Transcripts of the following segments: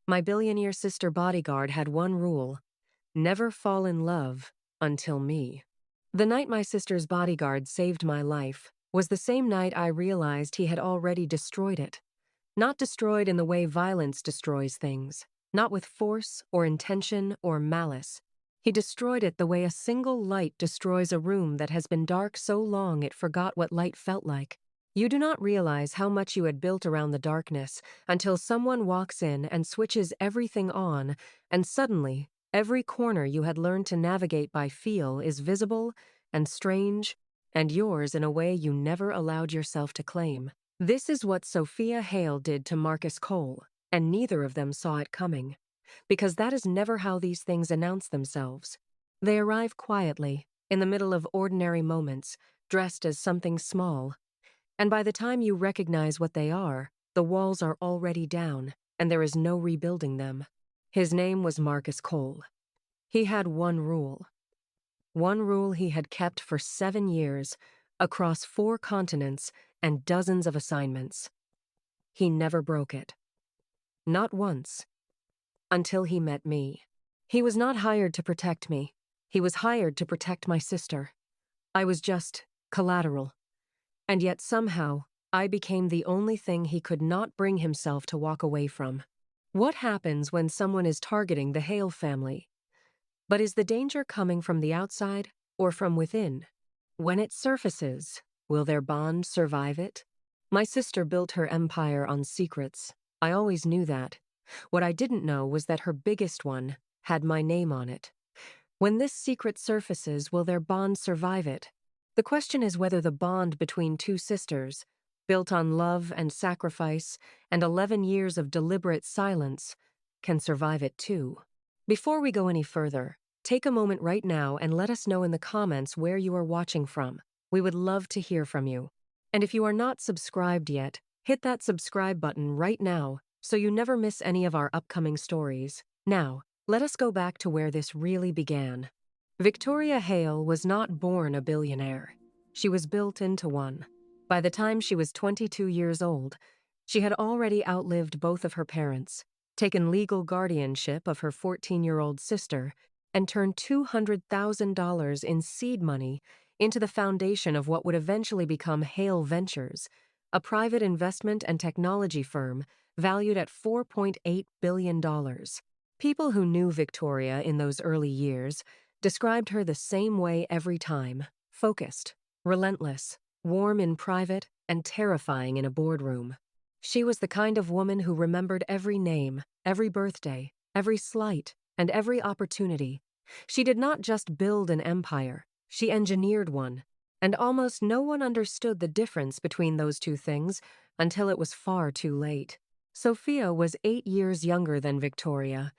My billionaire sister Bodyguard had one rule: never fall in love until me. The night my sister's bodyguard saved my life was the same night I realized he had already destroyed it. Not destroyed in the way violence destroys things, not with force or intention or malice. He destroyed it the way a single light destroys a room that has been dark so long it forgot what light felt like. You do not realize how much you had built around the darkness until someone walks in and switches everything on, and suddenly, every corner you had learned to navigate by feel is visible and strange and yours in a way you never allowed yourself to claim. This is what Sophia Hale did to Marcus Cole, and neither of them saw it coming. Because that is never how these things announce themselves. They arrive quietly, in the middle of ordinary moments, dressed as something small. And by the time you recognize what they are, the walls are already down, and there is no rebuilding them. His name was Marcus Cole. He had one rule. One rule he had kept for 7 years, across 4 continents and dozens of assignments. He never broke it. Not once. Until he met me. He was not hired to protect me. He was hired to protect my sister. I was just collateral. And yet somehow, I became the only thing he could not bring himself to walk away from. What happens when someone is targeting the Hale family? But is the danger coming from the outside or from within? When it surfaces, will their bond survive it? My sister built her empire on secrets. I always knew that. What I didn't know was that her biggest one had my name on it. When this secret surfaces, will their bond survive it? The question is whether the bond between two sisters, built on love and sacrifice and 11 years of deliberate silence, can survive it too. Before we go any further, take a moment right now and let us know in the comments where you are watching from. We would love to hear from you. And if you are not subscribed yet, hit that subscribe button right now so you never miss any of our upcoming stories. Now, let us go back to where this really began. Victoria Hale was not born a billionaire. She was built into one. By the time she was 22 years old, she had already outlived both of her parents, taken legal guardianship of her 14-year-old sister, and turned $200,000 in seed money into the foundation of what would eventually become Hale Ventures, a private investment and technology firm valued at $4.8 billion. People who knew Victoria in those early years described her the same way every time: focused, relentless, warm in private, and terrifying in a boardroom. She was the kind of woman who remembered every name, every birthday, every slight, and every opportunity. She did not just build an empire, she engineered one, and almost no one understood the difference between those two things until it was far too late. Sophia was 8 years younger than Victoria,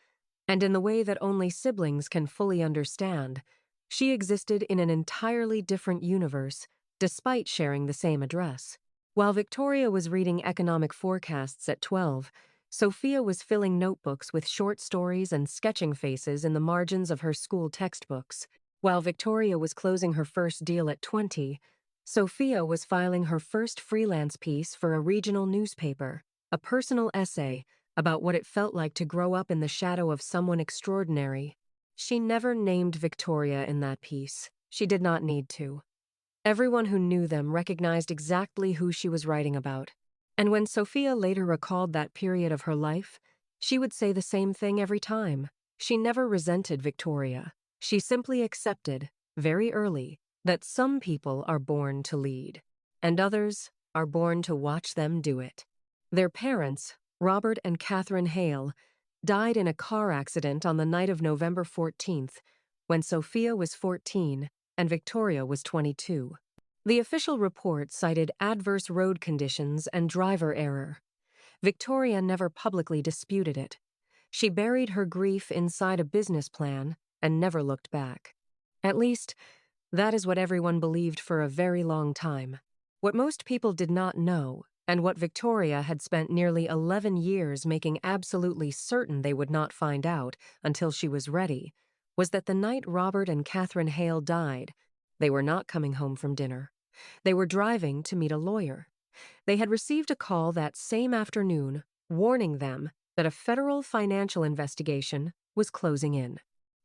and in the way that only siblings can fully understand, she existed in an entirely different universe, despite sharing the same address. While Victoria was reading economic forecasts at 12, Sophia was filling notebooks with short stories and sketching faces in the margins of her school textbooks. While Victoria was closing her first deal at 20, Sophia was filing her first freelance piece for a regional newspaper, a personal essay about what it felt like to grow up in the shadow of someone extraordinary. She never named Victoria in that piece. She did not need to. Everyone who knew them recognized exactly who she was writing about. And when Sophia later recalled that period of her life, she would say the same thing every time. She never resented Victoria. She simply accepted, very early, that some people are born to lead, and others are born to watch them do it. Their parents, Robert and Catherine Hale, died in a car accident on the night of November 14th, when Sophia was 14 and Victoria was 22. The official report cited adverse road conditions and driver error. Victoria never publicly disputed it. She buried her grief inside a business plan and never looked back. At least, that is what everyone believed for a very long time. What most people did not know, and what Victoria had spent nearly 11 years making absolutely certain they would not find out until she was ready, was that the night Robert and Catherine Hale died, they were not coming home from dinner. They were driving to meet a lawyer. They had received a call that same afternoon warning them that a federal financial investigation was closing in.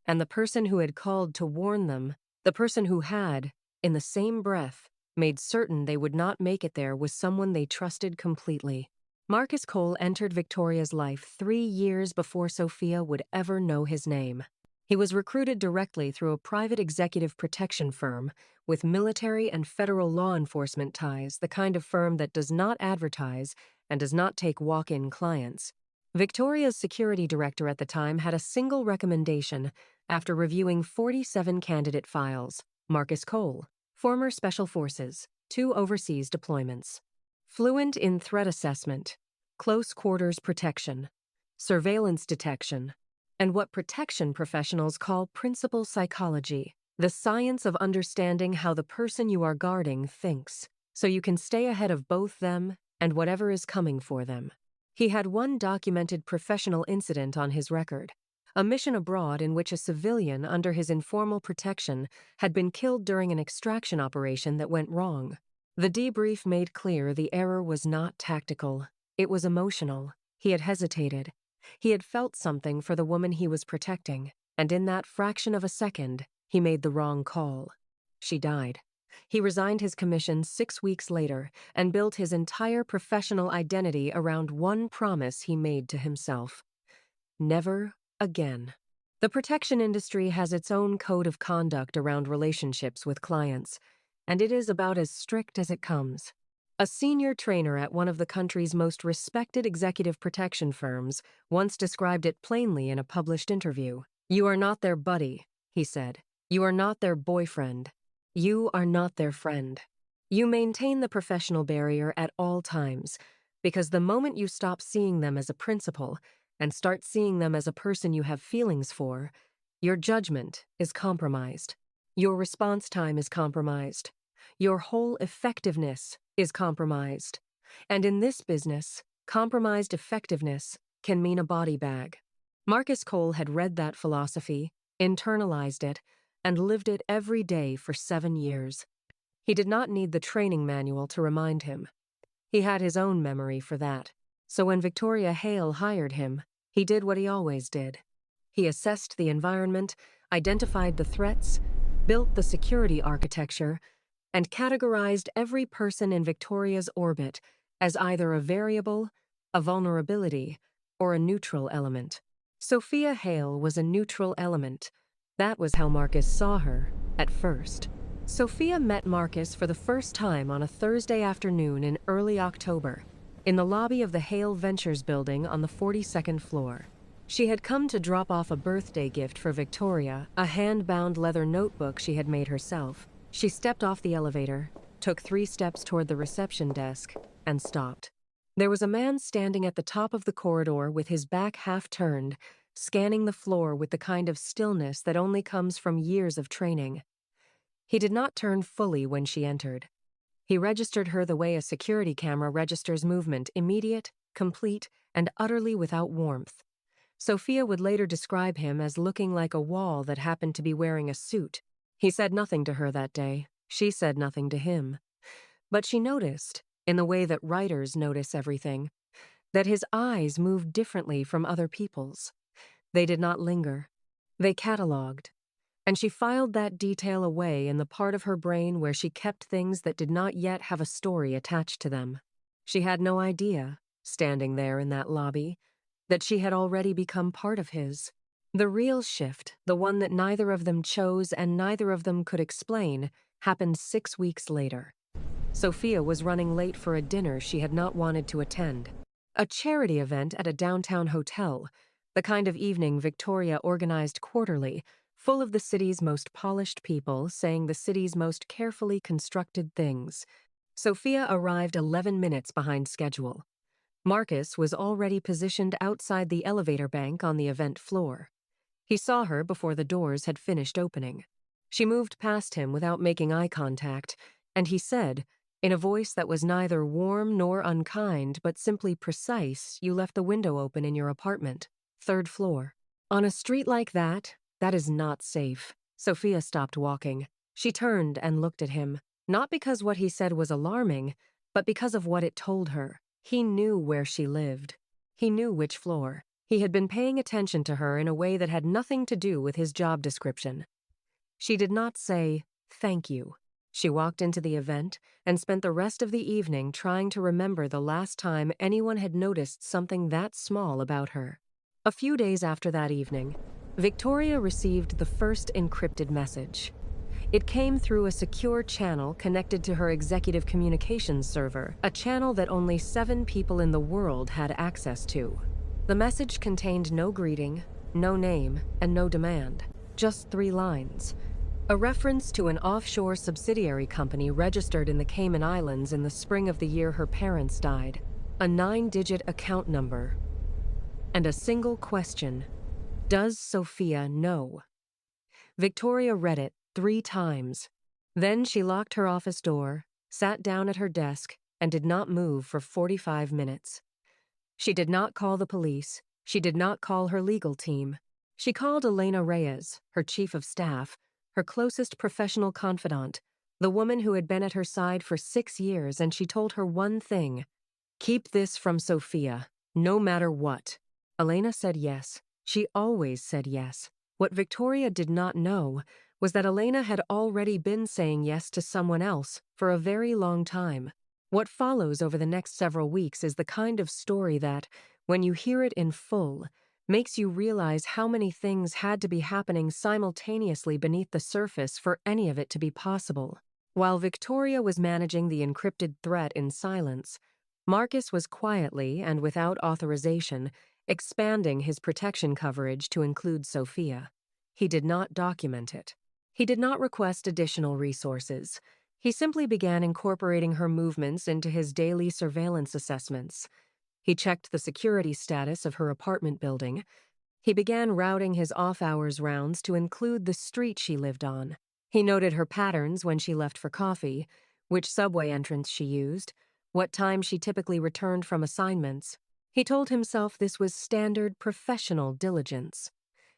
And the person who had called to warn them, the person who had, in the same breath, made certain they would not make it there, was someone they trusted completely. Marcus Cole entered Victoria's life 3 years before Sophia would ever know his name. He was recruited directly through a private executive protection firm with military and federal law enforcement ties, the kind of firm that does not advertise and does not take walk-in clients. Victoria's security director at the time had a single recommendation after reviewing 47 candidate files: Marcus Cole, former Special Forces, 2 overseas deployments. Fluent in threat assessment, close quarters protection, surveillance detection, and what protection professionals call principal psychology, the science of understanding how the person you are guarding thinks, so you can stay ahead of both them and whatever is coming for them. He had one documented professional incident on his record: a mission abroad in which a civilian under his informal protection had been killed during an extraction operation that went wrong. The debrief made clear the error was not tactical. It was emotional. He had hesitated. He had felt something for the woman he was protecting, and in that fraction of a second, he made the wrong call. She died. He resigned his commission 6 weeks later and built his entire professional identity around one promise he made to himself: never again. The protection industry has its own code of conduct around relationships with clients, and it is about as strict as it comes. A senior trainer at one of the country's most respected executive protection firms once described it plainly in a published interview. "You are not their buddy," he said. "You are not their boyfriend. You are not their friend. You maintain the professional barrier at all times, because the moment you stop seeing them as a principal and start seeing them as a person you have feelings for, your judgment is compromised. Your response time is compromised. Your whole effectiveness is compromised. And in this business, compromised effectiveness can mean a body bag." Marcus Cole had read that philosophy, internalized it, and lived it every day for 7 years. He did not need the training manual to remind him. He had his own memory for that. So when Victoria Hale hired him, he did what he always did. He assessed the environment, identified the threats, built the security architecture, and categorized every person in Victoria's orbit as either a variable, a vulnerability, or a neutral element. Sophia Hale was a neutral element. That was how Marcus saw her, at first. Sophia met Marcus for the first time on a Thursday afternoon in early October, in the lobby of the Hale Ventures building on the 42nd floor. She had come to drop off a birthday gift for Victoria, a hand-bound leather notebook she had made herself. She stepped off the elevator, took 3 steps toward the reception desk, and stopped. There was a man standing at the top of the corridor with his back half turned, scanning the floor with the kind of stillness that only comes from years of training. He did not turn fully when she entered. He registered her the way a security camera registers movement: immediate, complete, and utterly without warmth. Sophia would later describe him as looking like a wall that happened to be wearing a suit. He said nothing to her that day. She said nothing to him. But she noticed, in the way that writers notice everything, that his eyes moved differently from other people's. They did not linger. They catalogued. And she filed that detail away in the part of her brain where she kept things that did not yet have a story attached to them. She had no idea, standing there in that lobby, that she had already become part of his. The real shift, the one that neither of them chose and neither of them could explain, happened 6 weeks later. Sophia was running late for a dinner she had not wanted to attend. A charity event at a downtown hotel, the kind of evening Victoria organized quarterly, full of the city's most polished people saying the city's most carefully constructed things. Sophia arrived 11 minutes behind schedule. Marcus was already positioned outside the elevator bank on the event floor. He saw her before the doors had finished opening. She moved past him without making eye contact, and he said, in a voice that was neither warm nor unkind but simply precise, "You left the window open in your apartment, 3rd floor. On a street like that, that is not safe." Sophia stopped walking. She turned and looked at him, not because what he said was alarming, but because of what it told her. He knew where she lived. He knew which floor. He had been paying attention to her in a way that had nothing to do with his job description. She did not say, "Thank you." She walked into the event and spent the rest of the evening trying to remember the last time anyone had noticed something that small about her. A few days after that evening, Victoria received the first encrypted message. It came through a secure channel connected to her executive communications server, a channel that only 7 people in the world had access to. The message contained no greeting, no name, and no demand, just 3 lines. A reference to an offshore subsidiary company registered in the Cayman Islands in the spring of the year her parents died, a 9-digit account number, and a single question: does Sophia know? Victoria read it 3 times. Then she locked her office door, sat down at her desk, and did not move for 45 minutes. She did not call the police. She did not call her legal team. She called Elena Reyes, her chief of staff, her closest professional confidant, the woman who had been at her side for 6 years, and she told her one thing: keep this from Sophia, no matter what. Elena said yes. She always said yes. What Victoria did not know was that Elena had already been saying yes to someone else for a very long time. What follows over the next several weeks is the kind of story that, when you hear it in full, makes you realize how many things had to be happening simultaneously beneath the surface for any of it to be possible. While Victoria was managing the encrypted threat in silence, Marcus was quietly and without authorization expanding his protection coverage to include Sophia. He did not document it. He did not request additional resources. He simply began incorporating her movements into his daily surveillance assessments. He checked the security status of her apartment building. He began routing his off-hours rounds to include the street she lived on. He noted her patterns when she left for coffee, which subway entrance she used, what time she typically returned from assignments. He told himself this was standard professional diligence.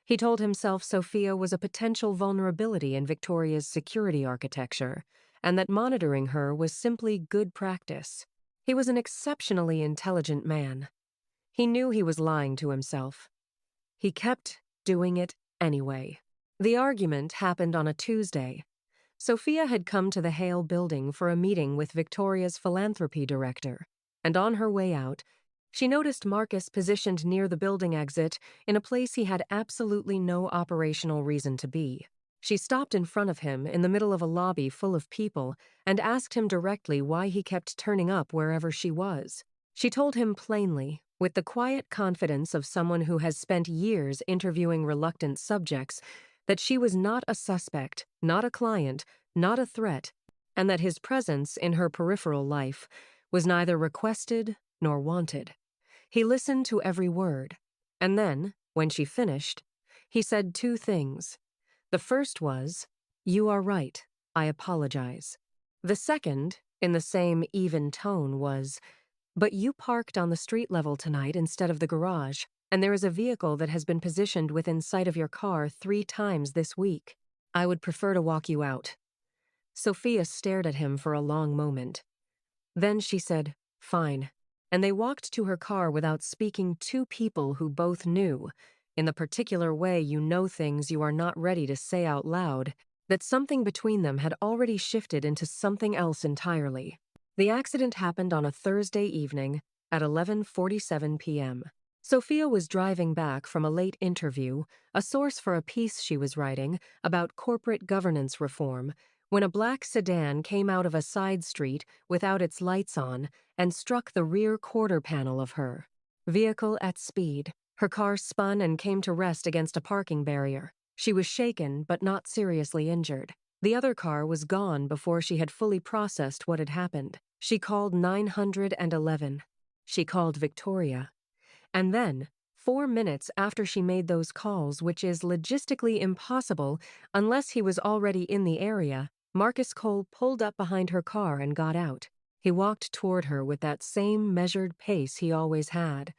He told himself Sophia was a potential vulnerability in Victoria's security architecture, and that monitoring her was simply good practice. He was an exceptionally intelligent man. He knew he was lying to himself. He kept doing it anyway. The argument happened on a Tuesday. Sophia had come to the Hale building for a meeting with Victoria's philanthropy director, and on her way out, she noticed Marcus positioned near the building exit in a place he had absolutely no operational reason to be. She stopped in front of him in the middle of a lobby full of people and asked him directly why he kept turning up wherever she was. She told him plainly, with the quiet confidence of someone who has spent years interviewing reluctant subjects, that she was not a suspect, not a client, not a threat, and that his presence in her peripheral life was neither requested nor wanted. He listened to every word, and then, when she finished, he said 2 things. The first was, "You are right, I apologize." The second, in the same even tone, was, "But you parked on the street level tonight instead of the garage, and there is a vehicle that has been positioned within sight of your car 3 times this week. I would prefer to walk you out." Sophia stared at him for a long moment. Then she said, "Fine," and they walked to her car without speaking. 2 people who both knew, in the particular way you know things you are not ready to say out loud, that something between them had already shifted into something else entirely. The accident happened on a Thursday evening at 11:47 p.m. Sophia was driving back from a late interview, a source for a piece she was writing about corporate governance reform, when a black sedan came out of a side street without its lights on and struck the rear quarter panel of her vehicle at speed. Her car spun and came to rest against a parking barrier. She was shaken but not seriously injured. The other car was gone before she had fully processed what had happened. She called 911. She called Victoria. And then, 4 minutes after she made those calls, which is logistically impossible unless he was already in the area, Marcus Cole pulled up behind her car and got out. He walked toward her with that same measured pace he always had,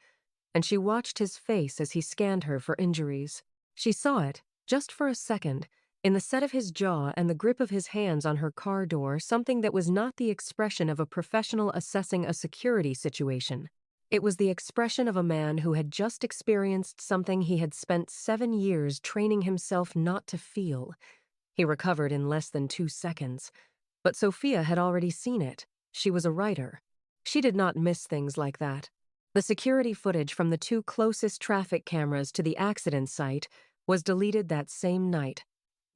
and she watched his face as he scanned her for injuries. She saw it, just for a second, in the set of his jaw and the grip of his hands on her car door, something that was not the expression of a professional assessing a security situation. It was the expression of a man who had just experienced something he had spent 7 years training himself not to feel. He recovered in less than 2 seconds. But Sophia had already seen it. She was a writer. She did not miss things like that. The security footage from the 2 closest traffic cameras to the accident site was deleted that same night.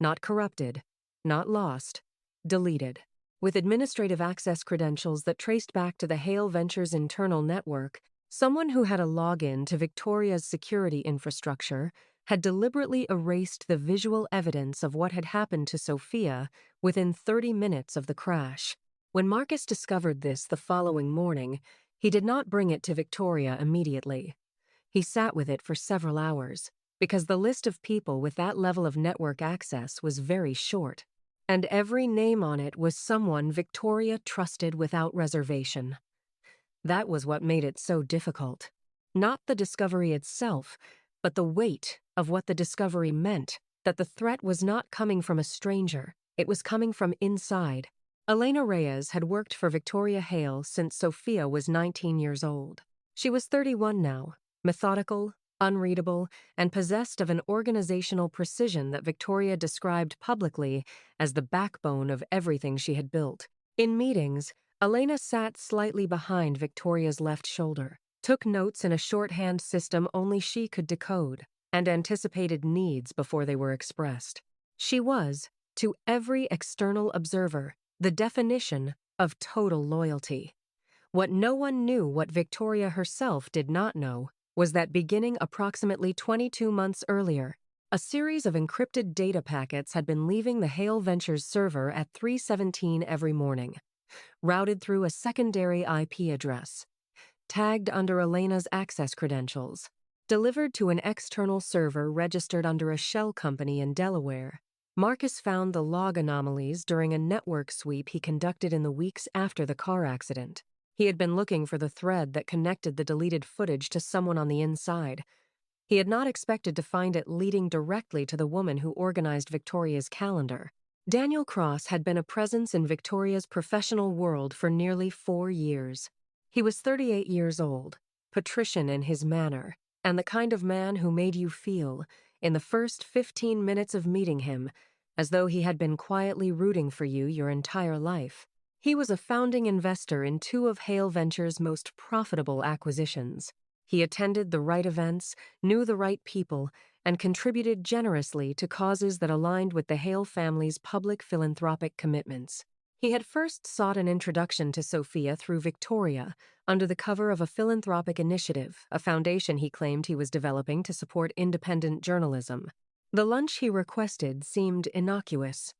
Not corrupted, not lost, deleted. With administrative access credentials that traced back to the Hale Ventures internal network, someone who had a login to Victoria's security infrastructure had deliberately erased the visual evidence of what had happened to Sophia within 30 minutes of the crash. When Marcus discovered this the following morning, he did not bring it to Victoria immediately. He sat with it for several hours, because the list of people with that level of network access was very short, and every name on it was someone Victoria trusted without reservation. That was what made it so difficult. Not the discovery itself, but the weight of what the discovery meant, that the threat was not coming from a stranger, it was coming from inside. Elena Reyes had worked for Victoria Hale since Sophia was 19 years old. She was 31 now, methodical, unreadable, and possessed of an organizational precision that Victoria described publicly as the backbone of everything she had built. In meetings, Elena sat slightly behind Victoria's left shoulder, took notes in a shorthand system only she could decode, and anticipated needs before they were expressed. She was, to every external observer, the definition of total loyalty. What no one knew, what Victoria herself did not know, was that beginning approximately 22 months earlier, a series of encrypted data packets had been leaving the Hale Ventures server at 3:17 every morning, routed through a secondary IP address, tagged under Elena's access credentials, delivered to an external server registered under a shell company in Delaware. Marcus found the log anomalies during a network sweep he conducted in the weeks after the car accident. He had been looking for the thread that connected the deleted footage to someone on the inside. He had not expected to find it leading directly to the woman who organized Victoria's calendar. Daniel Cross had been a presence in Victoria's professional world for nearly 4 years. He was 38 years old, patrician in his manner, and the kind of man who made you feel, in the first 15 minutes of meeting him, as though he had been quietly rooting for you your entire life. He was a founding investor in 2 of Hale Ventures' most profitable acquisitions. He attended the right events, knew the right people, and contributed generously to causes that aligned with the Hale family's public philanthropic commitments. He had first sought an introduction to Sophia through Victoria, under the cover of a philanthropic initiative, a foundation he claimed he was developing to support independent journalism. The lunch he requested seemed innocuous.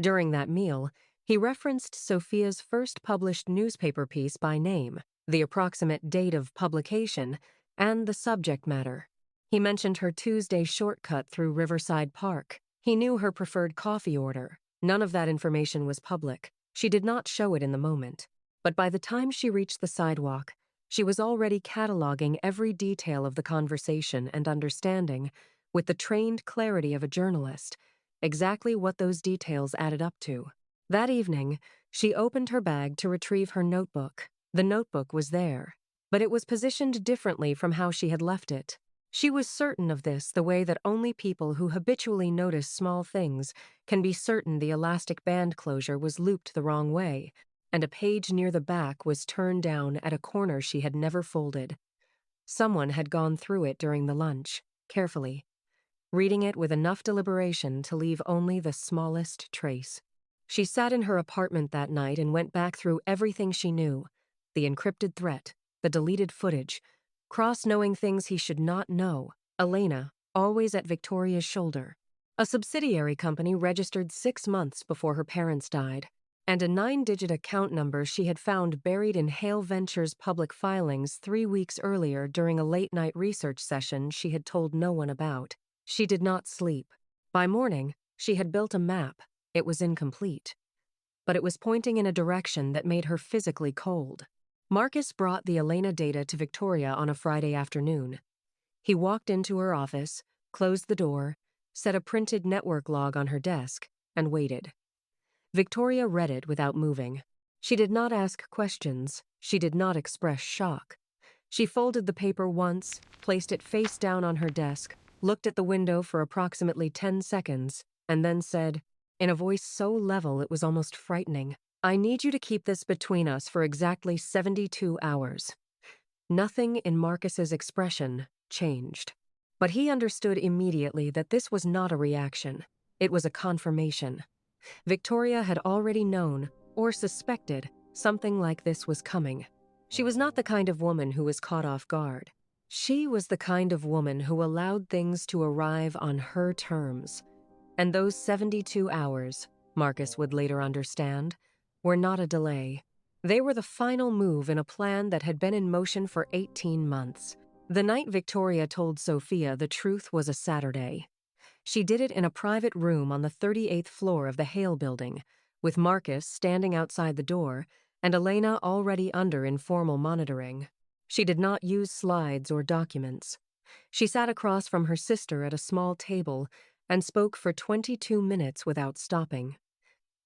During that meal, he referenced Sophia's first published newspaper piece by name, the approximate date of publication, and the subject matter. He mentioned her Tuesday shortcut through Riverside Park. He knew her preferred coffee order. None of that information was public. She did not show it in the moment. But by the time she reached the sidewalk, she was already cataloging every detail of the conversation and understanding, with the trained clarity of a journalist, exactly what those details added up to. That evening, she opened her bag to retrieve her notebook. The notebook was there, but it was positioned differently from how she had left it. She was certain of this the way that only people who habitually notice small things can be certain the elastic band closure was looped the wrong way, and a page near the back was turned down at a corner she had never folded. Someone had gone through it during the lunch, carefully, reading it with enough deliberation to leave only the smallest trace. She sat in her apartment that night and went back through everything she knew, the encrypted threat, the deleted footage, Cross knowing things he should not know, Elena, always at Victoria's shoulder. A subsidiary company registered 6 months before her parents died, and a 9-digit account number she had found buried in Hale Ventures' public filings 3 weeks earlier during a late-night research session she had told no one about. She did not sleep. By morning, she had built a map. It was incomplete, but it was pointing in a direction that made her physically cold. Marcus brought the Elena data to Victoria on a Friday afternoon. He walked into her office, closed the door, set a printed network log on her desk, and waited. Victoria read it without moving. She did not ask questions. She did not express shock. She folded the paper once, placed it face down on her desk, looked at the window for approximately 10 seconds, and then said, in a voice so level it was almost frightening, "I need you to keep this between us for exactly 72 hours." Nothing in Marcus's expression changed. But he understood immediately that this was not a reaction. It was a confirmation. Victoria had already known, or suspected, something like this was coming. She was not the kind of woman who was caught off guard. She was the kind of woman who allowed things to arrive on her terms. And those 72 hours, Marcus would later understand, were not a delay. They were the final move in a plan that had been in motion for 18 months. The night Victoria told Sophia the truth was a Saturday. She did it in a private room on the 38th floor of the Hale building, with Marcus standing outside the door and Elena already under informal monitoring. She did not use slides or documents. She sat across from her sister at a small table and spoke for 22 minutes without stopping.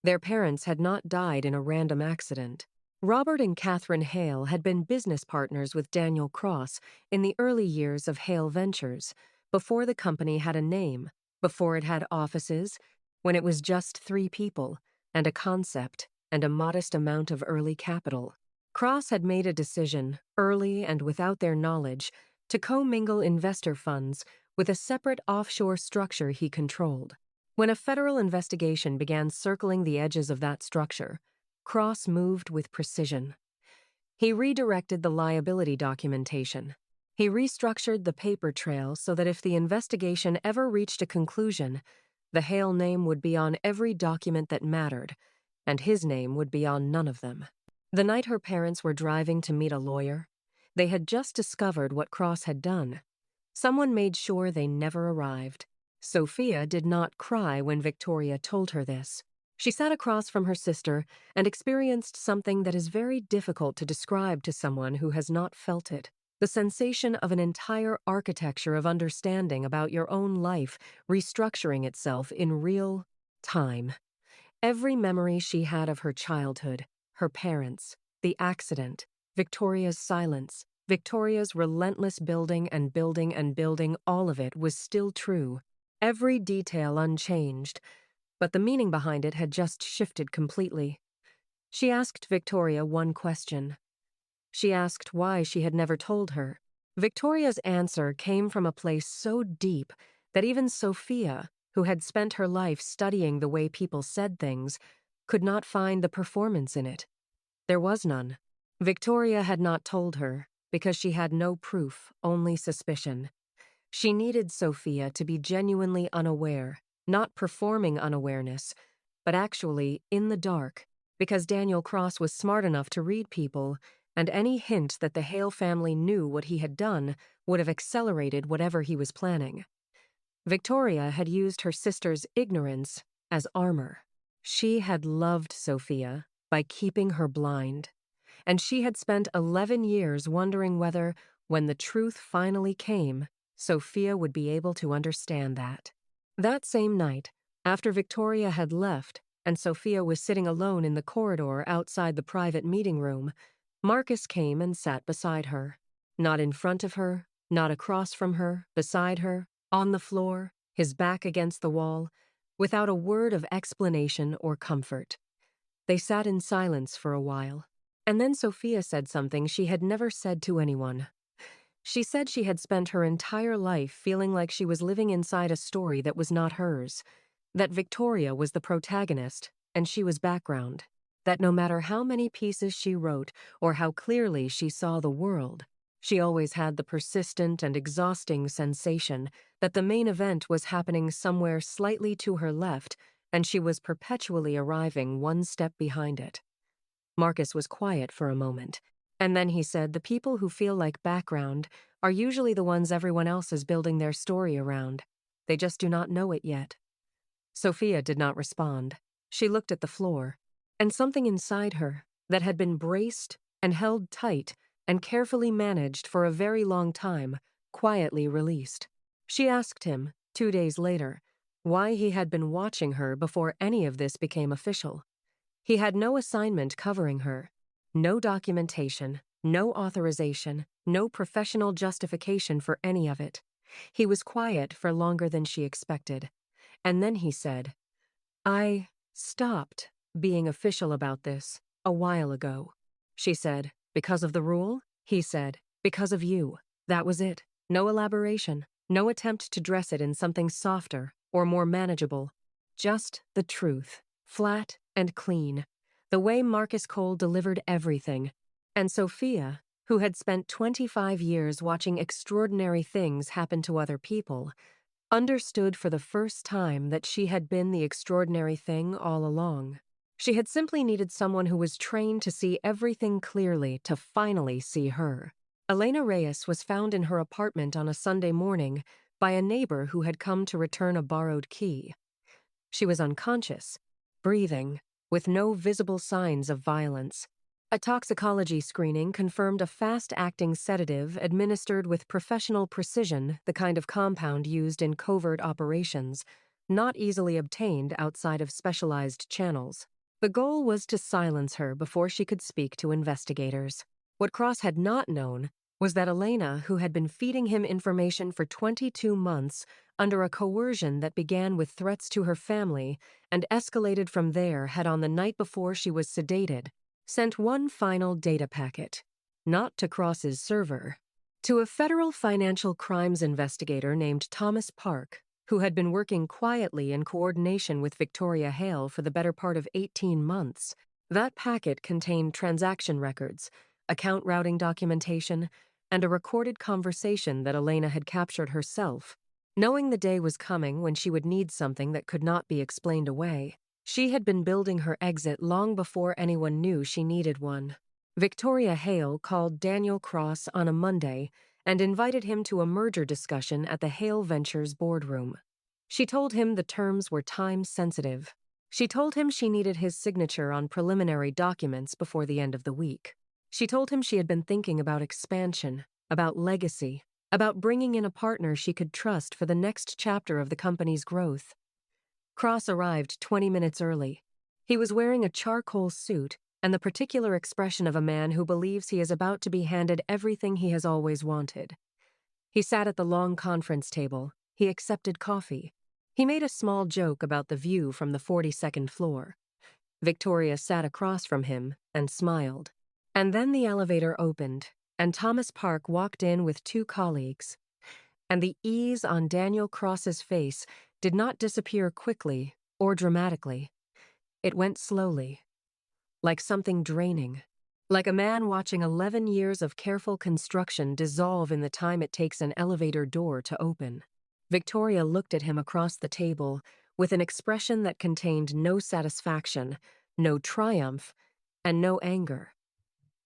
Their parents had not died in a random accident. Robert and Catherine Hale had been business partners with Daniel Cross in the early years of Hale Ventures, before the company had a name, before it had offices, when it was just 3 people, and a concept, and a modest amount of early capital. Cross had made a decision, early and without their knowledge, to commingle investor funds with a separate offshore structure he controlled. When a federal investigation began circling the edges of that structure, Cross moved with precision. He redirected the liability documentation. He restructured the paper trail so that if the investigation ever reached a conclusion, the Hale name would be on every document that mattered, and his name would be on none of them. The night her parents were driving to meet a lawyer, they had just discovered what Cross had done. Someone made sure they never arrived. Sophia did not cry when Victoria told her this. She sat across from her sister and experienced something that is very difficult to describe to someone who has not felt it. The sensation of an entire architecture of understanding about your own life restructuring itself in real time. Every memory she had of her childhood, her parents, the accident, Victoria's silence, Victoria's relentless building and building and building, all of it was still true. Every detail unchanged, but the meaning behind it had just shifted completely. She asked Victoria one question. She asked why she had never told her. Victoria's answer came from a place so deep that even Sophia, who had spent her life studying the way people said things, could not find the performance in it. There was none. Victoria had not told her because she had no proof, only suspicion. She needed Sophia to be genuinely unaware, not performing unawareness, but actually in the dark, because Daniel Cross was smart enough to read people, and any hint that the Hale family knew what he had done would have accelerated whatever he was planning. Victoria had used her sister's ignorance as armor. She had loved Sophia by keeping her blind, and she had spent 11 years wondering whether, when the truth finally came, Sophia would be able to understand that. That same night, after Victoria had left and Sophia was sitting alone in the corridor outside the private meeting room, Marcus came and sat beside her. Not in front of her, not across from her, beside her, on the floor, his back against the wall, without a word of explanation or comfort. They sat in silence for a while, and then Sophia said something she had never said to anyone. She said she had spent her entire life feeling like she was living inside a story that was not hers, that Victoria was the protagonist and she was background, that no matter how many pieces she wrote or how clearly she saw the world, she always had the persistent and exhausting sensation that the main event was happening somewhere slightly to her left and she was perpetually arriving one step behind it. Marcus was quiet for a moment. And then he said the people who feel like background are usually the ones everyone else is building their story around. They just do not know it yet. Sophia did not respond. She looked at the floor, and something inside her that had been braced and held tight and carefully managed for a very long time quietly released. She asked him, 2 days later, why he had been watching her before any of this became official. He had no assignment covering her. No documentation, No authorization, no professional justification for any of it. He was quiet for longer than she expected. And then he said, "I stopped being official about this a while ago." She said, "Because of the rule?" He said, "Because of you." That was it. No elaboration, no attempt to dress it in something softer or more manageable. Just the truth, flat and clean. The way Marcus Cole delivered everything. And Sophia, who had spent 25 years watching extraordinary things happen to other people, understood for the first time that she had been the extraordinary thing all along. She had simply needed someone who was trained to see everything clearly to finally see her. Elena Reyes was found in her apartment on a Sunday morning by a neighbor who had come to return a borrowed key. She was unconscious, breathing, with no visible signs of violence. A toxicology screening confirmed a fast-acting sedative administered with professional precision, the kind of compound used in covert operations, not easily obtained outside of specialized channels. The goal was to silence her before she could speak to investigators. What Cross had not known was that Elena, who had been feeding him information for 22 months under a coercion that began with threats to her family and escalated from there, had on the night before she was sedated, sent one final data packet, not to Cross's server, to a federal financial crimes investigator named Thomas Park, who had been working quietly in coordination with Victoria Hale for the better part of 18 months. That packet contained transaction records, account routing documentation, and a recorded conversation that Elena had captured herself. Knowing the day was coming when she would need something that could not be explained away, she had been building her exit long before anyone knew she needed one. Victoria Hale called Daniel Cross on a Monday and invited him to a merger discussion at the Hale Ventures boardroom. She told him the terms were time-sensitive. She told him she needed his signature on preliminary documents before the end of the week. She told him she had been thinking about expansion, about legacy, about bringing in a partner she could trust for the next chapter of the company's growth. Cross arrived 20 minutes early. He was wearing a charcoal suit and the particular expression of a man who believes he is about to be handed everything he has always wanted. He sat at the long conference table. He accepted coffee. He made a small joke about the view from the 42nd floor. Victoria sat across from him and smiled. And then the elevator opened, and Thomas Park walked in with two colleagues. And the ease on Daniel Cross's face did not disappear quickly or dramatically. It went slowly, like something draining, like a man watching 11 years of careful construction dissolve in the time it takes an elevator door to open. Victoria looked at him across the table with an expression that contained no satisfaction, no triumph, and no anger.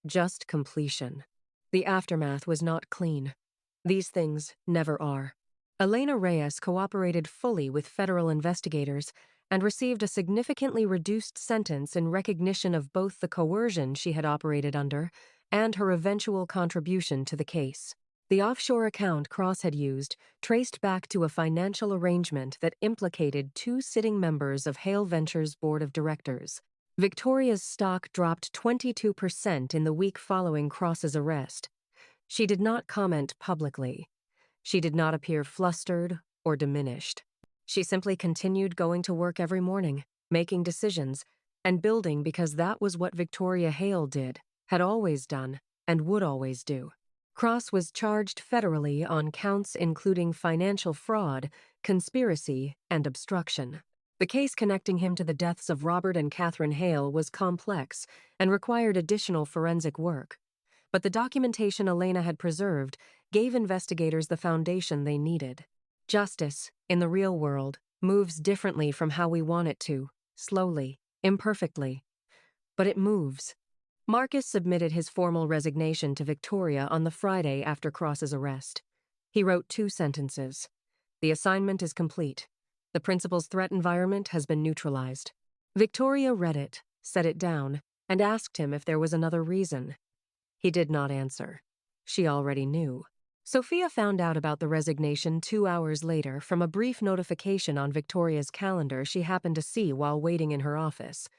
Just completion. The aftermath was not clean. These things never are. Elena Reyes cooperated fully with federal investigators and received a significantly reduced sentence in recognition of both the coercion she had operated under and her eventual contribution to the case. The offshore account Cross had used traced back to a financial arrangement that implicated two sitting members of Hale Ventures' board of directors. Victoria's stock dropped 22% in the week following Cross's arrest. She did not comment publicly. She did not appear flustered or diminished. She simply continued going to work every morning, making decisions, and building because that was what Victoria Hale did, had always done, and would always do. Cross was charged federally on counts including financial fraud, conspiracy, and obstruction. The case connecting him to the deaths of Robert and Catherine Hale was complex and required additional forensic work. But the documentation Elena had preserved gave investigators the foundation they needed. Justice, in the real world, moves differently from how we want it to, slowly, imperfectly. But it moves. Marcus submitted his formal resignation to Victoria on the Friday after Cross's arrest. He wrote 2 sentences. "The assignment is complete. The principal's threat environment has been neutralized." Victoria read it, set it down, and asked him if there was another reason. He did not answer. She already knew. Sophia found out about the resignation 2 hours later from a brief notification on Victoria's calendar she happened to see while waiting in her office.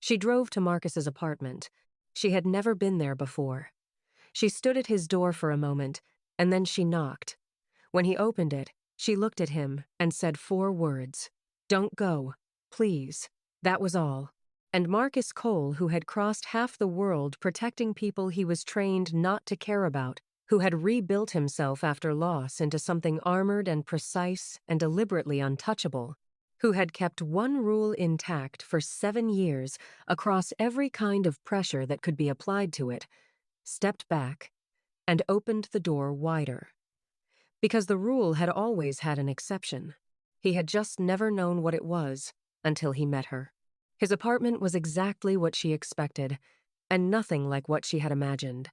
She drove to Marcus's apartment. She had never been there before. She stood at his door for a moment, and then she knocked. When he opened it, she looked at him and said 4 words. "Don't go, please." That was all. And Marcus Cole, who had crossed half the world protecting people he was trained not to care about, who had rebuilt himself after loss into something armored and precise and deliberately untouchable, who had kept one rule intact for 7 years across every kind of pressure that could be applied to it, stepped back and opened the door wider. Because the rule had always had an exception. He had just never known what it was until he met her. His apartment was exactly what she expected, and nothing like what she had imagined.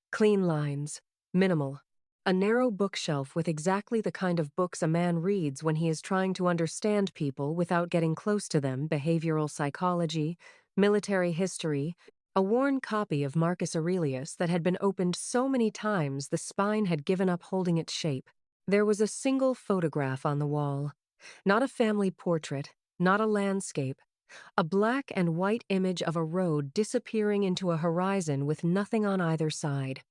Clean lines, minimal, a narrow bookshelf with exactly the kind of books a man reads when he is trying to understand people without getting close to them, behavioral psychology, military history, a worn copy of Marcus Aurelius that had been opened so many times the spine had given up holding its shape. There was a single photograph on the wall. Not a family portrait, not a landscape. A black and white image of a road disappearing into a horizon with nothing on either side.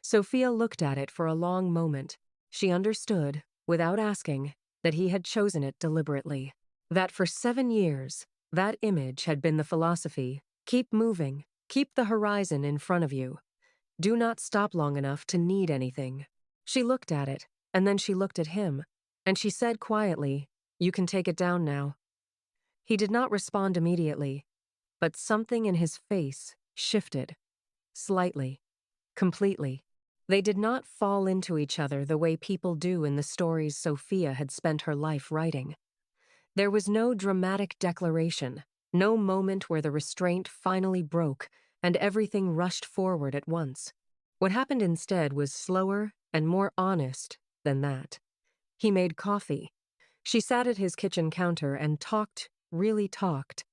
Sophia looked at it for a long moment. She understood, without asking, that he had chosen it deliberately. That for 7 years, that image had been the philosophy: keep moving, keep the horizon in front of you. Do not stop long enough to need anything. She looked at it, and then she looked at him, and she said quietly, "You can take it down now." He did not respond immediately, but something in his face shifted. Slightly. Completely. They did not fall into each other the way people do in the stories Sophia had spent her life writing. There was no dramatic declaration, no moment where the restraint finally broke and everything rushed forward at once. What happened instead was slower and more honest than that. He made coffee. She sat at his kitchen counter and talked, really talked,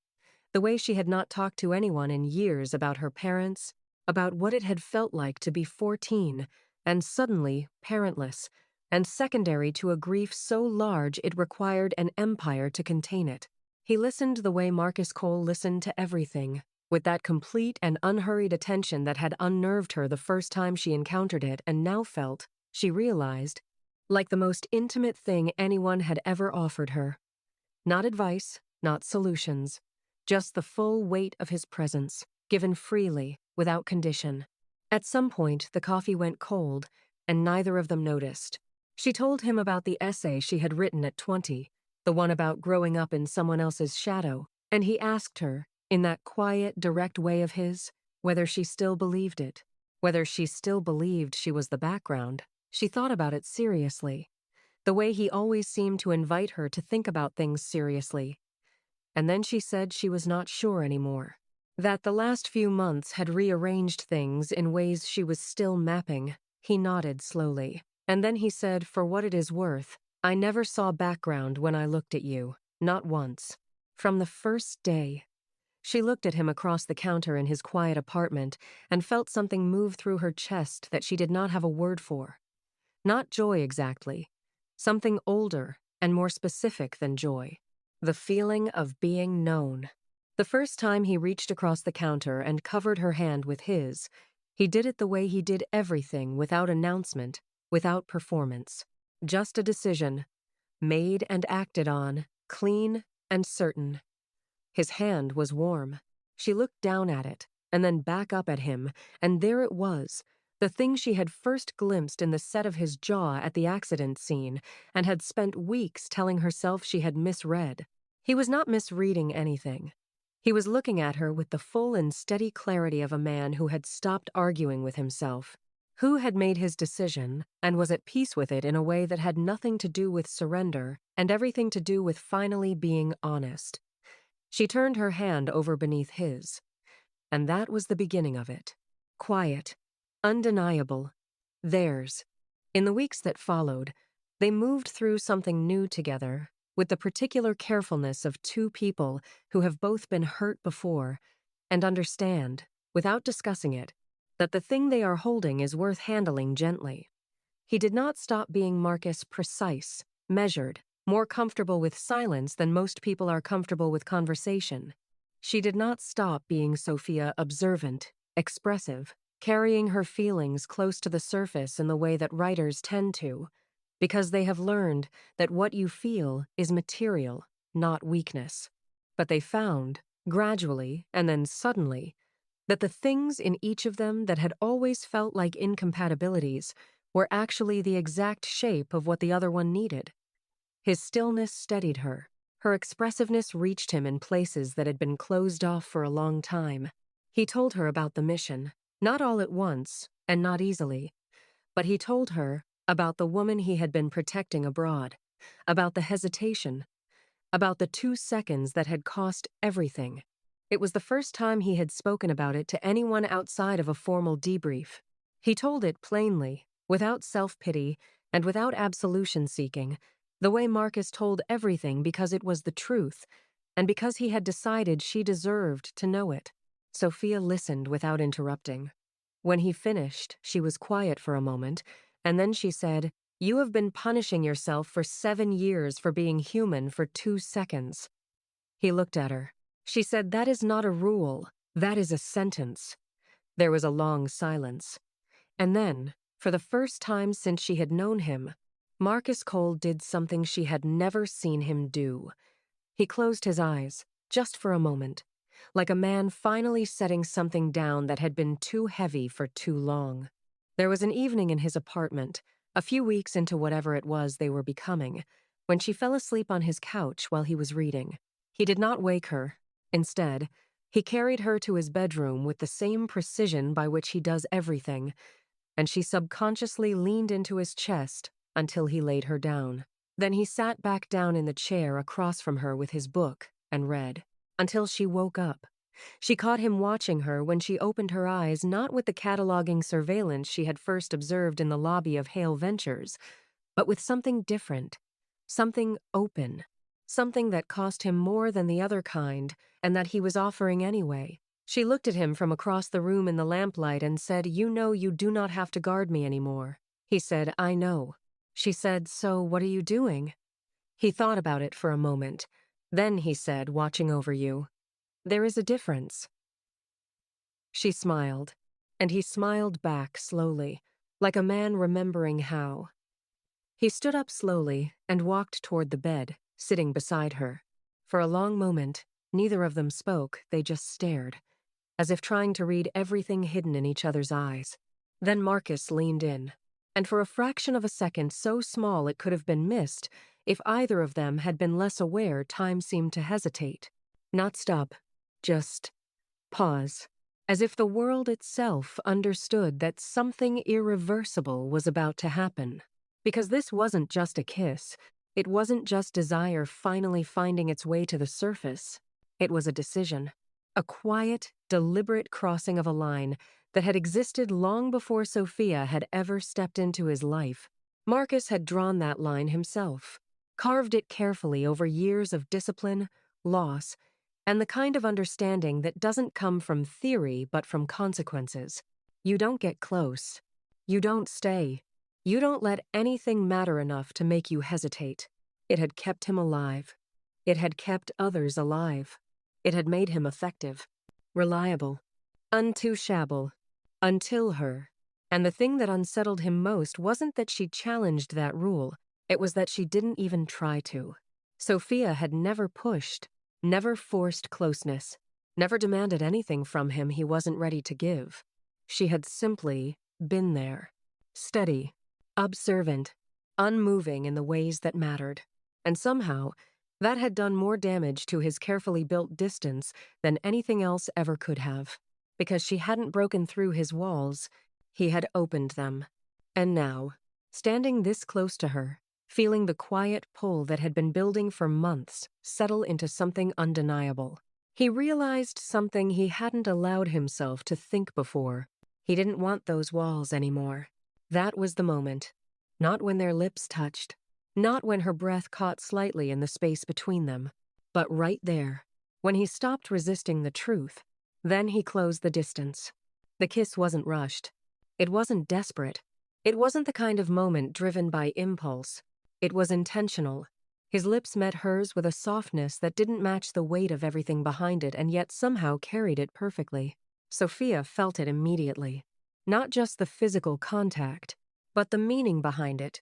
the way she had not talked to anyone in years about her parents, about what it had felt like to be 14 and suddenly parentless, and secondary to a grief so large it required an empire to contain it. He listened the way Marcus Cole listened to everything, with that complete and unhurried attention that had unnerved her the first time she encountered it and now felt, she realized, like the most intimate thing anyone had ever offered her. Not advice, not solutions, just the full weight of his presence, given freely, without condition. At some point, the coffee went cold, and neither of them noticed. She told him about the essay she had written at 20, the one about growing up in someone else's shadow, and he asked her, in that quiet, direct way of his, whether she still believed it, whether she still believed she was the background. She thought about it seriously, the way he always seemed to invite her to think about things seriously. And then she said she was not sure anymore. That the last few months had rearranged things in ways she was still mapping. He nodded slowly. And then he said, "For what it is worth, I never saw background when I looked at you. Not once. From the first day." She looked at him across the counter in his quiet apartment and felt something move through her chest that she did not have a word for. Not joy exactly. Something older and more specific than joy. The feeling of being known. The first time he reached across the counter and covered her hand with his, he did it the way he did everything, without announcement, without performance. Just a decision, made and acted on, clean and certain. His hand was warm. She looked down at it, and then back up at him, and there it was, the thing she had first glimpsed in the set of his jaw at the accident scene, and had spent weeks telling herself she had misread. He was not misreading anything. He was looking at her with the full and steady clarity of a man who had stopped arguing with himself, who had made his decision and was at peace with it in a way that had nothing to do with surrender and everything to do with finally being honest. She turned her hand over beneath his, and that was the beginning of it. Quiet, undeniable, theirs. In the weeks that followed, they moved through something new together, with the particular carefulness of two people who have both been hurt before and understand, without discussing it, that the thing they are holding is worth handling gently. He did not stop being Marcus precise, measured, more comfortable with silence than most people are comfortable with conversation. She did not stop being Sophia observant, expressive. carrying her feelings close to the surface in the way that writers tend to, because they have learned that what you feel is material, not weakness. But they found, gradually and then suddenly, that the things in each of them that had always felt like incompatibilities were actually the exact shape of what the other one needed. His stillness steadied her. Her expressiveness reached him in places that had been closed off for a long time. He told her about the mission, not all at once, and not easily, but he told her about the woman he had been protecting abroad, about the hesitation, about the 2 seconds that had cost everything. It was the first time he had spoken about it to anyone outside of a formal debrief. He told it plainly, without self-pity and without absolution-seeking, the way Marcus told everything because it was the truth, and because he had decided she deserved to know it. Sophia listened without interrupting. When he finished, she was quiet for a moment, and then she said, "You have been punishing yourself for 7 years for being human for 2 seconds." He looked at her. She said, "That is not a rule. That is a sentence." There was a long silence. And then, for the first time since she had known him, Marcus Cole did something she had never seen him do. He closed his eyes, just for a moment, like a man finally setting something down that had been too heavy for too long. There was an evening in his apartment, a few weeks into whatever it was they were becoming, when she fell asleep on his couch while he was reading. He did not wake her. Instead, he carried her to his bedroom with the same precision by which he does everything, and she subconsciously leaned into his chest until he laid her down. Then he sat back down in the chair across from her with his book and read, until she woke up. She caught him watching her when she opened her eyes, not with the cataloging surveillance she had first observed in the lobby of Hale Ventures, but with something different, something open, something that cost him more than the other kind and that he was offering anyway. She looked at him from across the room in the lamplight and said, "You know you do not have to guard me anymore." He said, "I know." She said, "So what are you doing?" He thought about it for a moment. Then he said, "Watching over you. There is a difference." She smiled, and he smiled back slowly, like a man remembering how. He stood up slowly and walked toward the bed, sitting beside her. For a long moment, neither of them spoke, they just stared, as if trying to read everything hidden in each other's eyes. Then Marcus leaned in, and for a fraction of a second so small it could have been missed, if either of them had been less aware, time seemed to hesitate. Not stop, just pause, as if the world itself understood that something irreversible was about to happen. Because this wasn't just a kiss, it wasn't just desire finally finding its way to the surface. It was a decision. A quiet, deliberate crossing of a line that had existed long before Sophia had ever stepped into his life. Marcus had drawn that line himself, carved it carefully over years of discipline, loss, and the kind of understanding that doesn't come from theory but from consequences. You don't get close. You don't stay. You don't let anything matter enough to make you hesitate. It had kept him alive. It had kept others alive. It had made him effective, reliable, untouchable, until her. And the thing that unsettled him most wasn't that she challenged that rule, it was that she didn't even try to. Sophia had never pushed, never forced closeness, never demanded anything from him he wasn't ready to give. She had simply been there, steady, observant, unmoving in the ways that mattered. And somehow, that had done more damage to his carefully built distance than anything else ever could have. Because she hadn't broken through his walls, he had opened them. And now, standing this close to her, feeling the quiet pull that had been building for months settle into something undeniable, he realized something he hadn't allowed himself to think before. He didn't want those walls anymore. That was the moment. Not when their lips touched. Not when her breath caught slightly in the space between them. But right there, when he stopped resisting the truth. Then he closed the distance. The kiss wasn't rushed. It wasn't desperate. It wasn't the kind of moment driven by impulse. It was intentional. His lips met hers with a softness that didn't match the weight of everything behind it and yet somehow carried it perfectly. Sophia felt it immediately. Not just the physical contact, but the meaning behind it.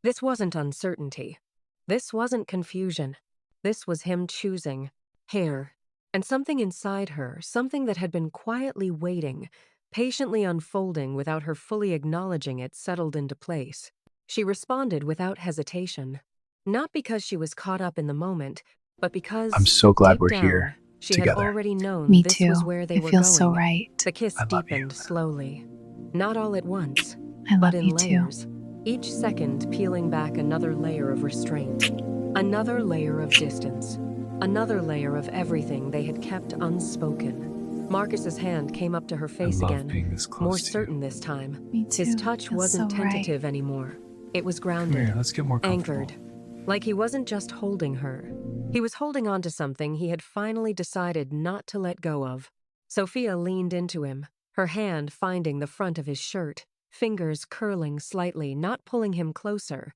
This wasn't uncertainty. This wasn't confusion. This was him choosing Hair. And something inside her, something that had been quietly waiting, patiently unfolding without her fully acknowledging it, settled into place. She responded without hesitation. Not because she was caught up in the moment, but I'm because, so glad deep we're down, here she had together. already known Me this was too. where they It were feels so going. right. The kiss I love you. deepened slowly. Not all at once, I but love in you too. layers. Each second peeling back another layer of restraint. Another layer of distance. Another layer of everything they had kept unspoken. Marcus's hand came up to her I face love again, being this close more to you. certain this time. Me too. His touch Feels wasn't so tentative right. anymore. It was Come grounded, here, let's get more comfortable. anchored. Like he wasn't just holding her. He was holding on to something he had finally decided not to let go of. Sophia leaned into him, her hand finding the front of his shirt, fingers curling slightly, not pulling him closer,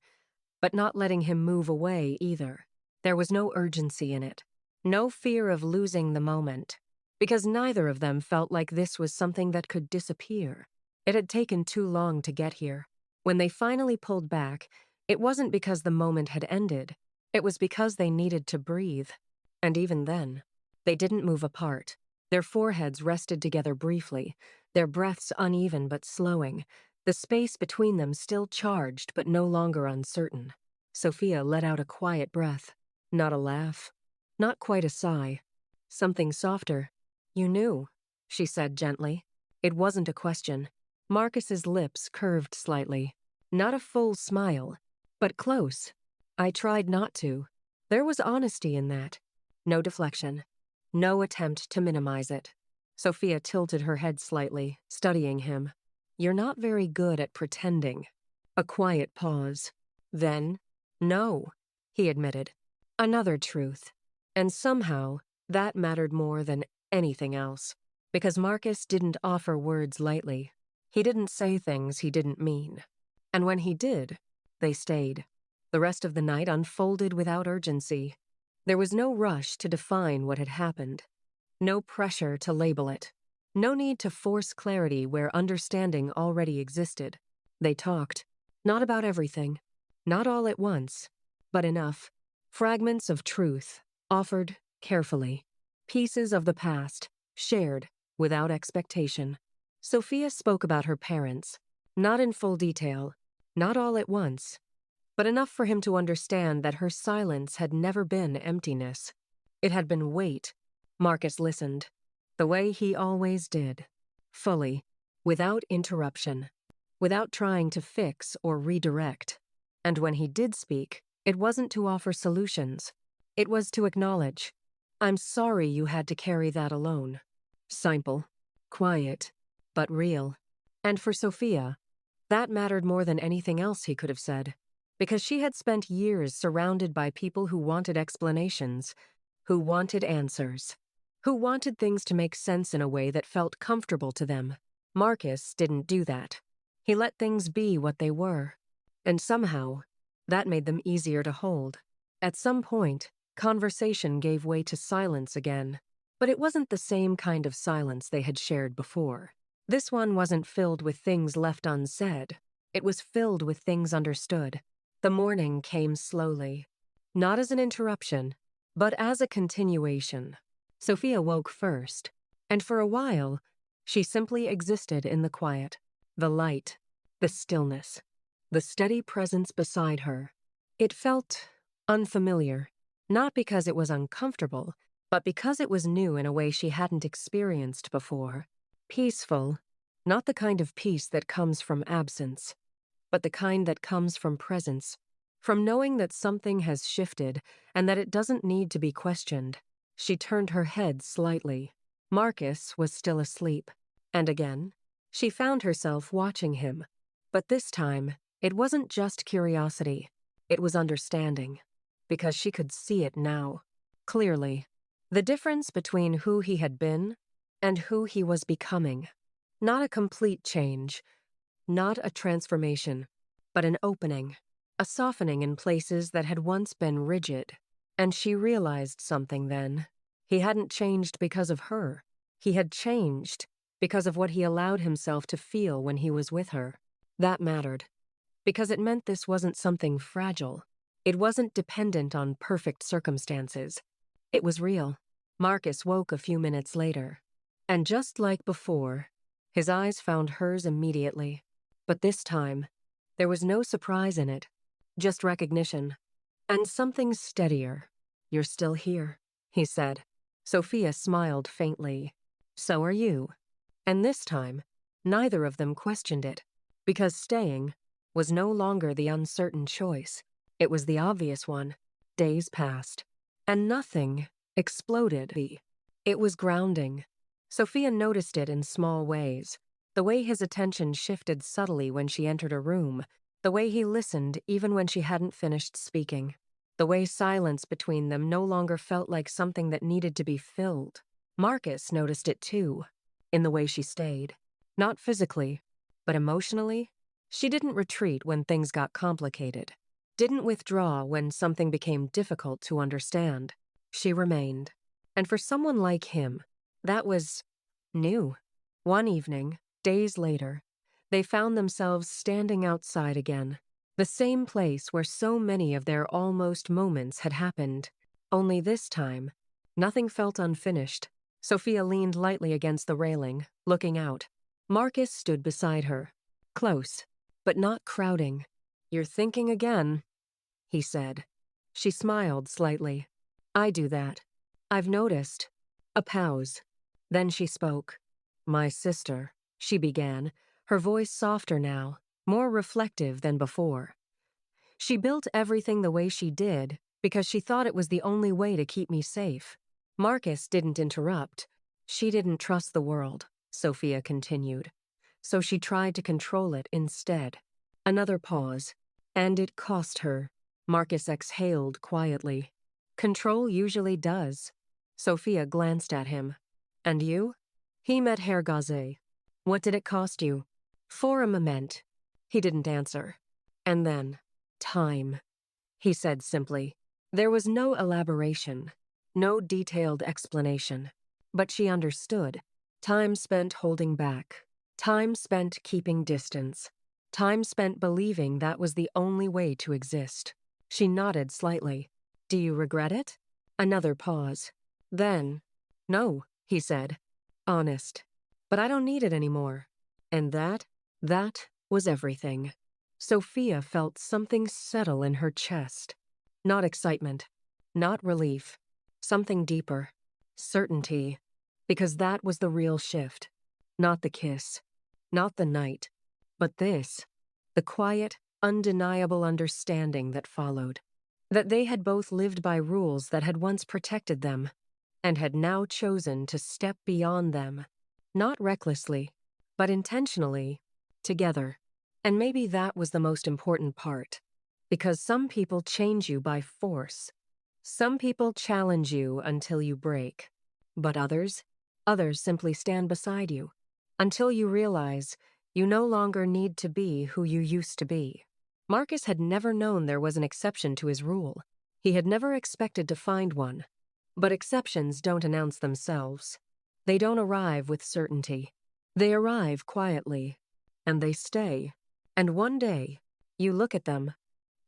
but not letting him move away either. There was no urgency in it, no fear of losing the moment, because neither of them felt like this was something that could disappear. It had taken too long to get here. When they finally pulled back, it wasn't because the moment had ended. It was because they needed to breathe. And even then, they didn't move apart. Their foreheads rested together briefly, their breaths uneven but slowing, the space between them still charged but no longer uncertain. Sophia let out a quiet breath. Not a laugh. Not quite a sigh. Something softer. "You knew," she said gently. It wasn't a question. Marcus's lips curved slightly. Not a full smile, but close. "I tried not to." There was honesty in that. No deflection. No attempt to minimize it. Sophia tilted her head slightly, studying him. "You're not very good at pretending." A quiet pause. Then, "No," he admitted. Another truth. And somehow, that mattered more than anything else. Because Marcus didn't offer words lightly. He didn't say things he didn't mean. And when he did, they stayed. The rest of the night unfolded without urgency. There was no rush to define what had happened. No pressure to label it. No need to force clarity where understanding already existed. They talked. Not about everything. Not all at once. But enough. Fragments of truth, offered carefully. Pieces of the past, shared without expectation. Sophia spoke about her parents. Not in full detail. Not all at once. But enough for him to understand that her silence had never been emptiness. It had been weight. Marcus listened. The way he always did. Fully. Without interruption. Without trying to fix or redirect. And when he did speak, it wasn't to offer solutions. It was to acknowledge. "I'm sorry you had to carry that alone." Simple. Quiet. But real. And for Sophia, that mattered more than anything else he could have said. Because she had spent years surrounded by people who wanted explanations, who wanted answers, who wanted things to make sense in a way that felt comfortable to them. Marcus didn't do that. He let things be what they were. And somehow, that made them easier to hold. At some point, conversation gave way to silence again. But it wasn't the same kind of silence they had shared before. This one wasn't filled with things left unsaid. It was filled with things understood. The morning came slowly. Not as an interruption, but as a continuation. Sophia woke first, and for a while, she simply existed in the quiet, the light, the stillness, the steady presence beside her. It felt unfamiliar, not because it was uncomfortable, but because it was new in a way she hadn't experienced before. Peaceful, not the kind of peace that comes from absence, but the kind that comes from presence, from knowing that something has shifted and that it doesn't need to be questioned. She turned her head slightly. Marcus was still asleep. And again, she found herself watching him. But this time, it wasn't just curiosity. It was understanding. Because she could see it now. Clearly. The difference between who he had been and who he was becoming. Not a complete change. Not a transformation, but an opening, a softening in places that had once been rigid. And she realized something then. He hadn't changed because of her. He had changed because of what he allowed himself to feel when he was with her. That mattered, because it meant this wasn't something fragile. It wasn't dependent on perfect circumstances. It was real. Marcus woke a few minutes later, and just like before, his eyes found hers immediately. But this time, there was no surprise in it, just recognition. And something steadier. "You're still here," he said. Sophia smiled faintly. "So are you." And this time, neither of them questioned it, because staying was no longer the uncertain choice. It was the obvious one. Days passed, and nothing exploded. It was grounding. Sophia noticed it in small ways. The way his attention shifted subtly when she entered a room, the way he listened even when she hadn't finished speaking, the way silence between them no longer felt like something that needed to be filled. Marcus noticed it too, in the way she stayed. Not physically, but emotionally. She didn't retreat when things got complicated, didn't withdraw when something became difficult to understand. She remained. And for someone like him, that was new. One evening, days later, they found themselves standing outside again, the same place where so many of their almost moments had happened. Only this time, nothing felt unfinished. Sophia leaned lightly against the railing, looking out. Marcus stood beside her, close, but not crowding. "You're thinking again," he said. She smiled slightly. "I do that. I've noticed." A pause. Then she spoke. "My sister," she began, her voice softer now, more reflective than before. "She built everything the way she did because she thought it was the only way to keep me safe." Marcus didn't interrupt. "She didn't trust the world," Sophia continued. "So she tried to control it instead." Another pause. "And it cost her." Marcus exhaled quietly. "Control usually does." Sophia glanced at him. "And you?" "He met Herr.Long. What did it cost you?" For a moment, he didn't answer. And then, "Time," he said simply. There was no elaboration, no detailed explanation. But she understood. Time spent holding back. Time spent keeping distance. Time spent believing that was the only way to exist. She nodded slightly. "Do you regret it?" Another pause. Then, "No," he said. "Honest. But I don't need it anymore." And that was everything. Sophia felt something settle in her chest. Not excitement, not relief, something deeper. Certainty. Because that was the real shift. Not the kiss, not the night, but this. The quiet, undeniable understanding that followed. That they had both lived by rules that had once protected them, and had now chosen to step beyond them. Not recklessly, but intentionally, together. And maybe that was the most important part. Because some people change you by force. Some people challenge you until you break. But others simply stand beside you. Until you realize you no longer need to be who you used to be. Marcus had never known there was an exception to his rule. He had never expected to find one. But exceptions don't announce themselves. They don't arrive with certainty. They arrive quietly. And they stay. And one day, you look at them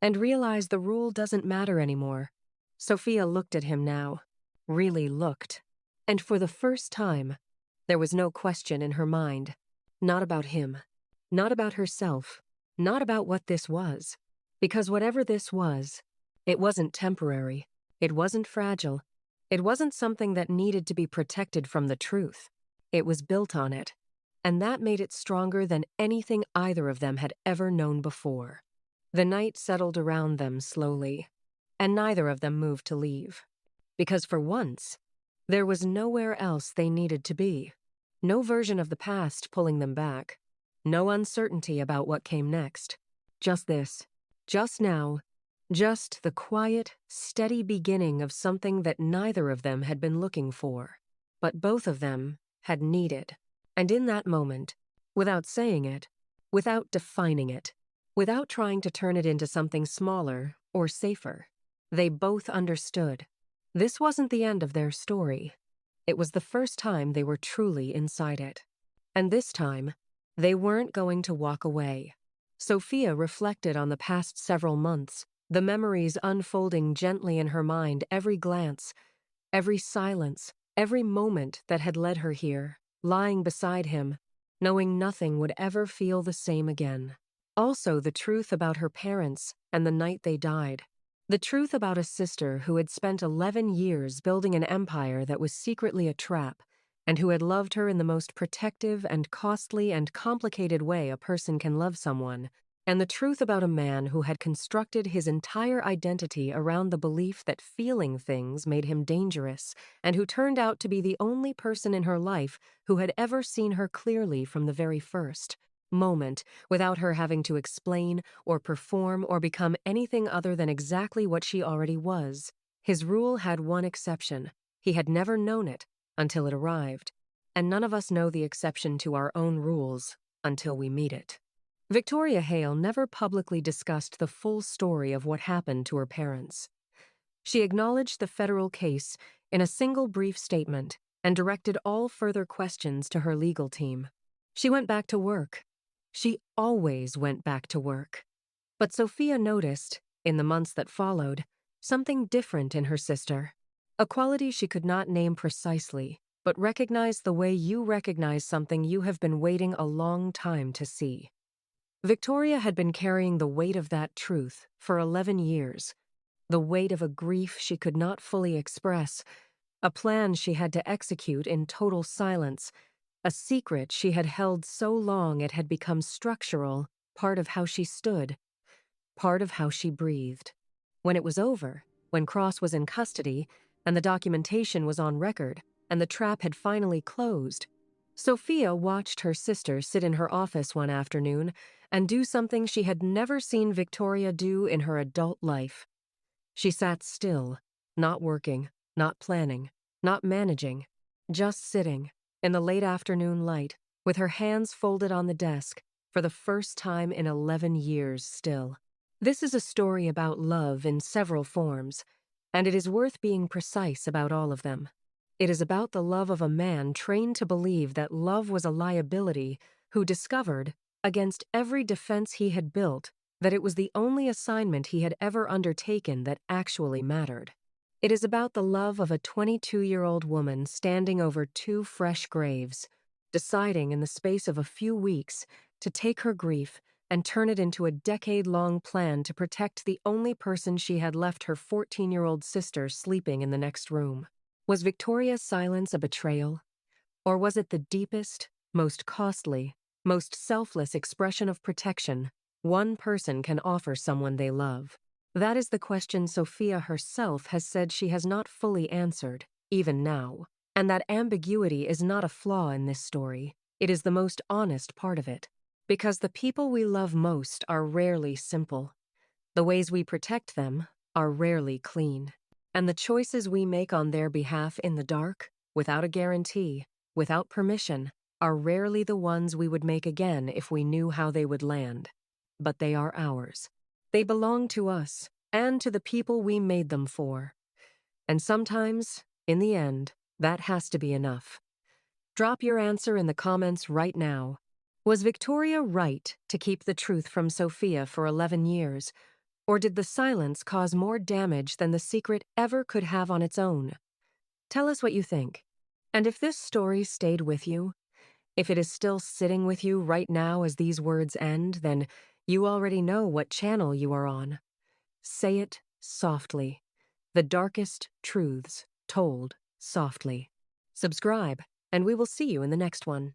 and realize the rule doesn't matter anymore. Sophia looked at him now. Really looked. And for the first time, there was no question in her mind. Not about him. Not about herself. Not about what this was. Because whatever this was, it wasn't temporary. It wasn't fragile. It wasn't something that needed to be protected from the truth. It was built on it. And that made it stronger than anything either of them had ever known before. The night settled around them slowly, and neither of them moved to leave. Because for once, there was nowhere else they needed to be. No version of the past pulling them back. No uncertainty about what came next. Just this. Just now. Just the quiet, steady beginning of something that neither of them had been looking for, but both of them had needed. And in that moment, without saying it, without defining it, without trying to turn it into something smaller or safer, they both understood. This wasn't the end of their story. It was the first time they were truly inside it. And this time, they weren't going to walk away. Sophia reflected on the past several months, the memories unfolding gently in her mind, every glance, every silence, every moment that had led her here, lying beside him, knowing nothing would ever feel the same again. Also, the truth about her parents and the night they died. The truth about a sister who had spent 11 years building an empire that was secretly a trap, and who had loved her in the most protective and costly and complicated way a person can love someone. And the truth about a man who had constructed his entire identity around the belief that feeling things made him dangerous, and who turned out to be the only person in her life who had ever seen her clearly from the very first moment, without her having to explain or perform or become anything other than exactly what she already was. His rule had one exception. He had never known it until it arrived, and none of us know the exception to our own rules until we meet it. Victoria Hale never publicly discussed the full story of what happened to her parents. She acknowledged the federal case in a single brief statement and directed all further questions to her legal team. She went back to work. She always went back to work. But Sophia noticed, in the months that followed, something different in her sister. A quality she could not name precisely, but recognized the way you recognize something you have been waiting a long time to see. Victoria had been carrying the weight of that truth for 11 years, the weight of a grief she could not fully express, a plan she had to execute in total silence, a secret she had held so long it had become structural, part of how she stood, part of how she breathed. When it was over, when Cross was in custody, and the documentation was on record, and the trap had finally closed, Sophia watched her sister sit in her office one afternoon and do something she had never seen Victoria do in her adult life. She sat still, not working, not planning, not managing, just sitting, in the late afternoon light, with her hands folded on the desk, for the first time in 11 years still. This is a story about love in several forms, and it is worth being precise about all of them. It is about the love of a man trained to believe that love was a liability, who discovered, against every defense he had built, that it was the only assignment he had ever undertaken that actually mattered. It is about the love of a 22-year-old woman standing over two fresh graves, deciding in the space of a few weeks to take her grief and turn it into a decade-long plan to protect the only person she had left her 14-year-old sister sleeping in the next room. Was Victoria's silence a betrayal? Or was it the deepest, most costly, most selfless expression of protection one person can offer someone they love? That is the question Sophia herself has said she has not fully answered, even now. And that ambiguity is not a flaw in this story. It is the most honest part of it. Because the people we love most are rarely simple. The ways we protect them are rarely clean. And the choices we make on their behalf in the dark, without a guarantee, without permission, are rarely the ones we would make again if we knew how they would land. But they are ours. They belong to us, and to the people we made them for. And sometimes, in the end, that has to be enough. Drop your answer in the comments right now. Was Victoria right to keep the truth from Sophia for 11 years? Or did the silence cause more damage than the secret ever could have on its own? Tell us what you think. And if this story stayed with you, if it is still sitting with you right now as these words end, then you already know what channel you are on. Say it softly. The darkest truths told softly. Subscribe, and we will see you in the next one.